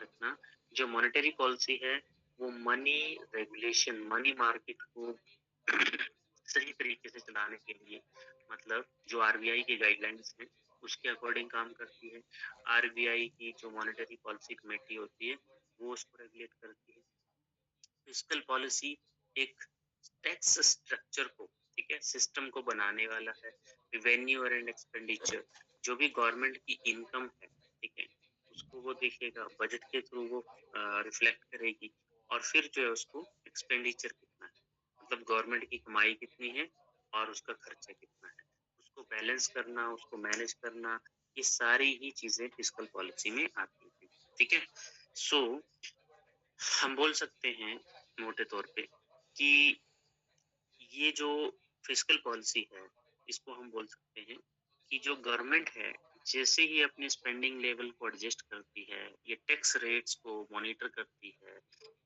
रखना, जो monetary policy है वो मनी रेगुलेशन, मनी मार्केट को सही तरीके से चलाने के लिए, मतलब जो आरबीआई की गाइडलाइंस हैं उसके अकॉर्डिंग काम करती है। आरबीआई की जो मॉनेटरी पॉलिसी कमेटी होती है वो उसको रेगुलेट करती है। फिस्कल पॉलिसी एक टैक्स स्ट्रक्चर को, ठीक है, सिस्टम को बनाने वाला है। रेवेन्यू एंड एक्सपेंडिचर, जो भी गवर्नमेंट की इनकम है, ठीक है, उसको वो देखेगा, बजट के थ्रू वो रिफ्लेक्ट करेगी, और फिर जो है उसको एक्सपेंडिचर कितना है, मतलब गवर्नमेंट की कमाई कितनी है और उसका खर्चा कितना है, उसको बैलेंस करना, उसको मैनेज करना, ये सारी ही चीजें फिस्कल पॉलिसी में आती हैं। ठीक है, सो हम बोल सकते हैं मोटे तौर पे कि ये जो फिस्कल पॉलिसी है, इसको हम बोल सकते हैं कि जो गवर्नमेंट है जैसे ही अपने स्पेंडिंग लेवल को एडजस्ट करती है, ये टैक्स रेट्स को मॉनिटर करती है,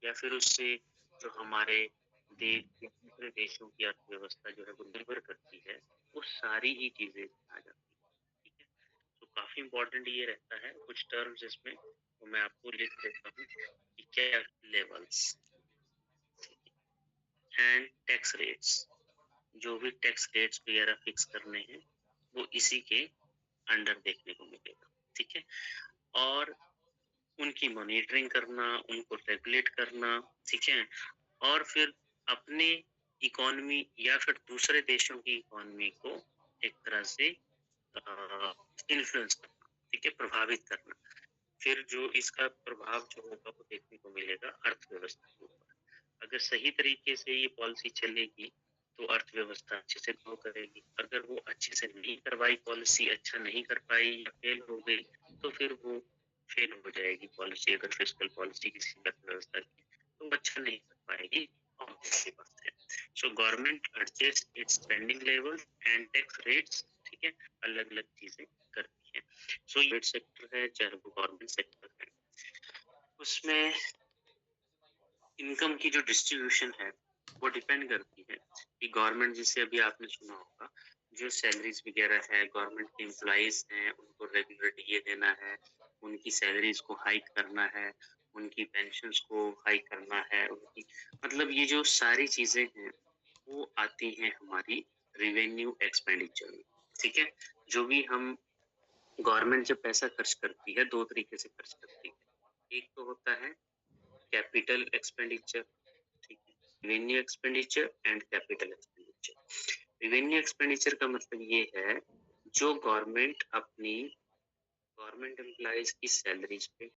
या फिर उससे जो हमारे देश या दूसरे देशों की अर्थव्यवस्था जो है वो निर्भर करती है, वो सारी ही चीजें आ जाती है। ठीक है, तो काफी इंपॉर्टेंट ये रहता है, कुछ टर्म्स इसमें तो मैं आपको लिख देता हूँ कि क्या लेवल्स एंड टैक्स रेट्स, जो भी टैक्स रेट्स वगैरह फिक्स करने हैं वो इसी के अंडर देखने को मिलेगा। ठीक है, और उनकी मॉनिटरिंग करना, उनको रेगुलेट करना, ठीक है, और फिर अपने इकोनॉमी या फिर दूसरे देशों की इकोनॉमी को एक तरह से इन्फ्लुएंस करना, ठीक है, प्रभावित करना। फिर जो इसका प्रभाव जो होगा वो देखने को मिलेगा अर्थव्यवस्था के ऊपर। अगर सही तरीके से ये पॉलिसी चलेगी तो अर्थव्यवस्था अच्छे से ग्रो करेगी। अगर वो अच्छे से नहीं करवाई, पॉलिसी अच्छा नहीं कर पाई या फेल हो गई, तो फिर वो फेल हो जाएगी पॉलिसी। अगर फिस्कल पॉलिसी किसी अर्थव्यवस्था की, तो अच्छा नहीं कर पाएगी, ऑब्वियसली बात है। So government adjust its spending level and tax rates, ठीक है, अलग अलग चीजें करती है। सो प्राइवेट सेक्टर है चाहे वो गवर्नमेंट सेक्टर है, उसमें इनकम की जो डिस्ट्रीब्यूशन है वो डिपेंड करती है कि गवर्नमेंट, जिसे अभी आपने सुना होगा, जो सैलरीज वगैरह है, गवर्नमेंट के एम्प्लॉइज हैं उनको रेगुलर डीए देना है, उनकी सैलरीज को हाइक करना है, उनकी पेंशन्स को हाइक करना है, उनकी, मतलब ये जो सारी चीजें हैं वो आती हैं हमारी रेवेन्यू एक्सपेंडिचर में। ठीक है, जो भी हम, गवर्नमेंट जब पैसा खर्च करती है दो तरीके से खर्च करती है। एक तो होता है कैपिटल एक्सपेंडिचर, ठीक है, revenue expenditure and capital expenditure. Revenue expenditure का मतलब ये है जो गवर्नमेंट अपनी गवर्नमेंट एम्प्लॉइज की सैलरीज पे